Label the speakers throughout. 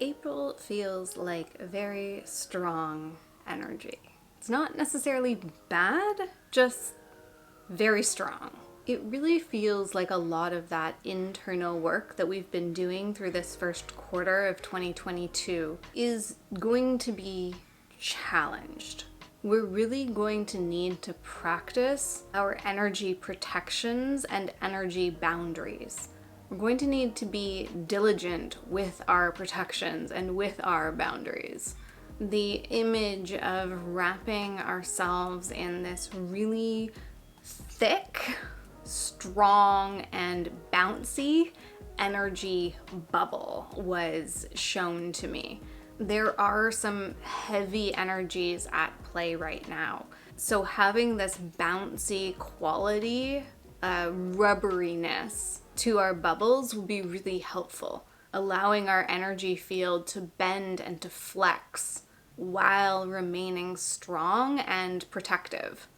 Speaker 1: April feels like a very strong energy. It's not necessarily bad, just very strong. It really feels like a lot of that internal work that we've been doing through this first quarter of 2022 is going to be challenged. We're really going to need to practice our energy protections and energy boundaries. We're going to need to be diligent with our protections and with our boundaries. The image of wrapping ourselves in this really thick, strong, and bouncy energy bubble was shown to me. There are some heavy energies at play right now. So having this bouncy quality, rubberiness to our bubbles will be really helpful, allowing our energy field to bend and to flex while remaining strong and protective.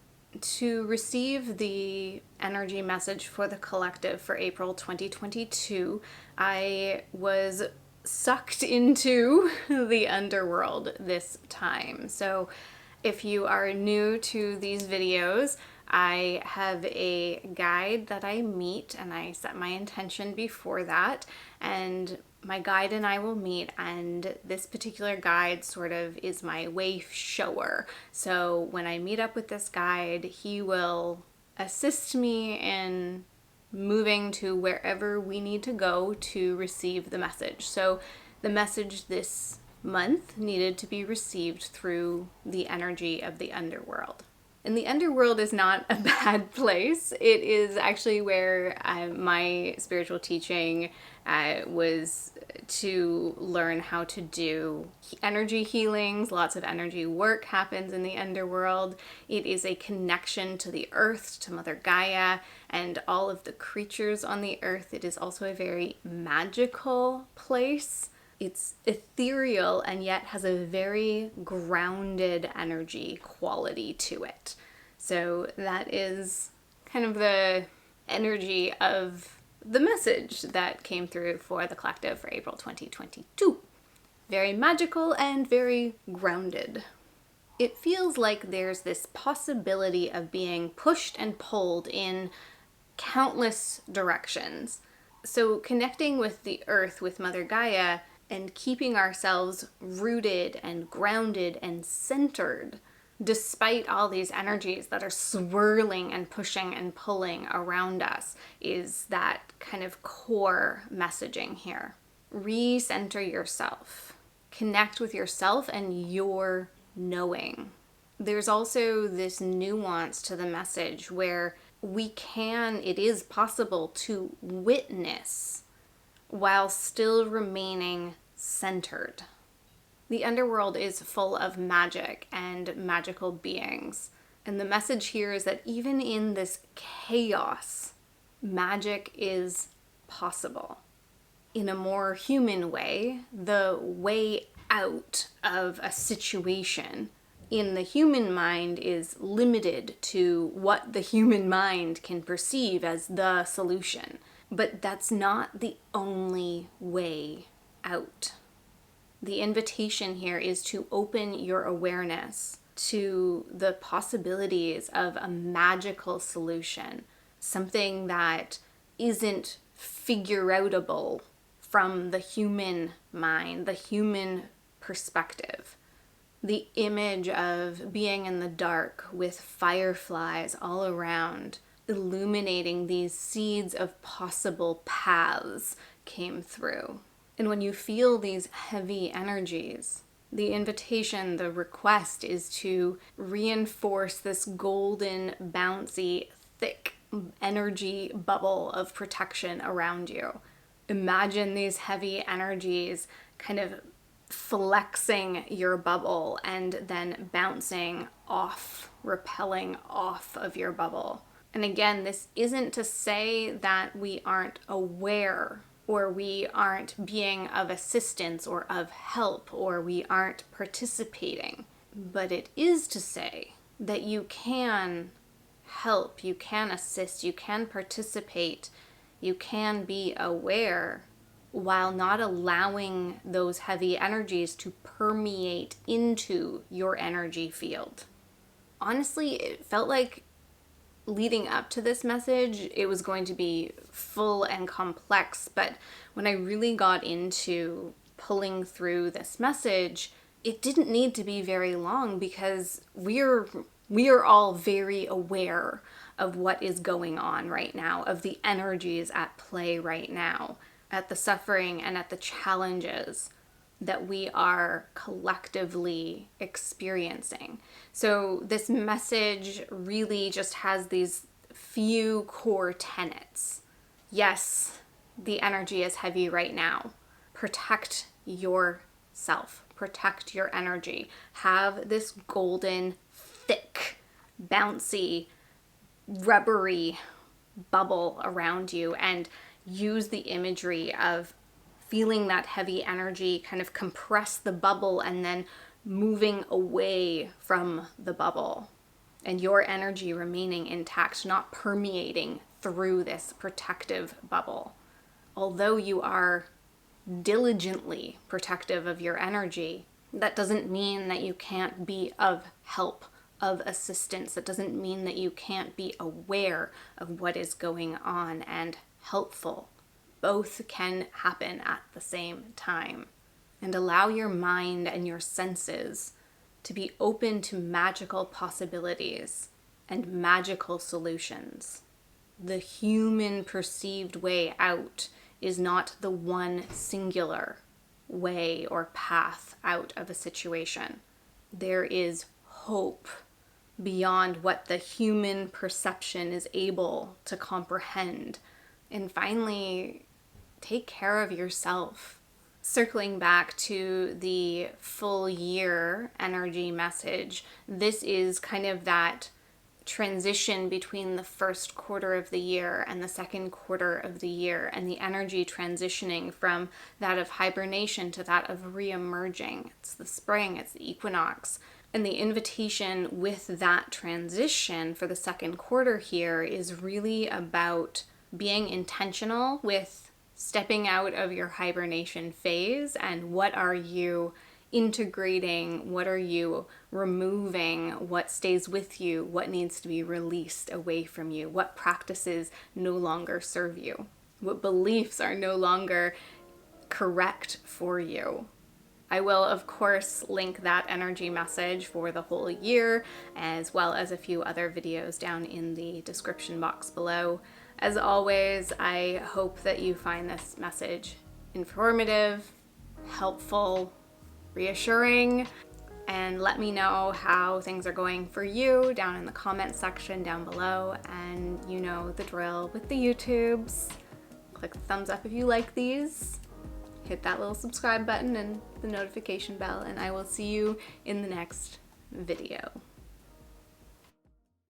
Speaker 1: To receive the energy message for the collective for April 2022, I was sucked into the Underworld this time. So if you are new to these videos, I have a guide that I meet, and I set my intention before that, and my guide and I will meet, and this particular guide sort of is my way shower. So when I meet up with this guide, he will assist me in moving to wherever we need to go to receive the message. So the message this month needed to be received through the energy of the Underworld. And the Underworld is not a bad place. It is actually where my spiritual teaching was to learn how to do energy healings. Lots of energy work happens in the Underworld. It is a connection to the earth, to Mother Gaia, and all of the creatures on the earth. It is also a very magical place. It's ethereal and yet has a very grounded energy quality to it. So that is kind of the energy of the message that came through for the collective for April 2022. Very magical and very grounded. It feels like there's this possibility of being pushed and pulled in countless directions. So connecting with the earth, with Mother Gaia, and keeping ourselves rooted and grounded and centered despite all these energies that are swirling and pushing and pulling around us is that kind of core messaging here. Recenter yourself. Connect with yourself and your knowing. There's also this nuance to the message where it is possible to witness while still remaining centered. The Underworld is full of magic and magical beings. And the message here is that even in this chaos, magic is possible. In a more human way, the way out of a situation in the human mind is limited to what the human mind can perceive as the solution. But that's not the only way out. The invitation here is to open your awareness to the possibilities of a magical solution, something that isn't figure-outable from the human mind, the human perspective. The image of being in the dark with fireflies all around, illuminating these seeds of possible paths came through. And when you feel these heavy energies, the invitation, the request is to reinforce this golden, bouncy, thick energy bubble of protection around you. Imagine these heavy energies kind of flexing your bubble and then bouncing off, repelling off of your bubble. And again, this isn't to say that we aren't aware or we aren't being of assistance or of help or we aren't participating. But it is to say that you can help, you can assist, you can participate, you can be aware while not allowing those heavy energies to permeate into your energy field. Honestly, it felt like leading up to this message, it was going to be full and complex, but when I really got into pulling through this message, it didn't need to be very long because we are all very aware of what is going on right now, of the energies at play right now, at the suffering and at the challenges that we are collectively experiencing. So this message really just has these few core tenets. Yes, the energy is heavy right now. Protect yourself. Protect your energy. Have this golden, thick, bouncy, rubbery bubble around you, and use the imagery of feeling that heavy energy kind of compress the bubble and then moving away from the bubble, and your energy remaining intact, not permeating through this protective bubble. Although you are diligently protective of your energy, that doesn't mean that you can't be of help, of assistance. That doesn't mean that you can't be aware of what is going on and helpful. Both can happen at the same time. And allow your mind and your senses to be open to magical possibilities and magical solutions. The human perceived way out is not the one singular way or path out of a situation. There is hope beyond what the human perception is able to comprehend. And finally, take care of yourself. Circling back to the full year energy message, this is kind of that transition between the first quarter of the year and the second quarter of the year, and the energy transitioning from that of hibernation to that of re-emerging. It's the spring, it's the equinox. And the invitation with that transition for the second quarter here is really about being intentional with stepping out of your hibernation phase, and what are you integrating, what are you removing, what stays with you, what needs to be released away from you, what practices no longer serve you, what beliefs are no longer correct for you. I will, of course, link that energy message for the whole year, as well as a few other videos down in the description box below. As always, I hope that you find this message informative, helpful, reassuring, and let me know how things are going for you down in the comment section down below. And you know the drill with the YouTubes. Click the thumbs up if you like these. Hit that little subscribe button and the notification bell, and I will see you in the next video.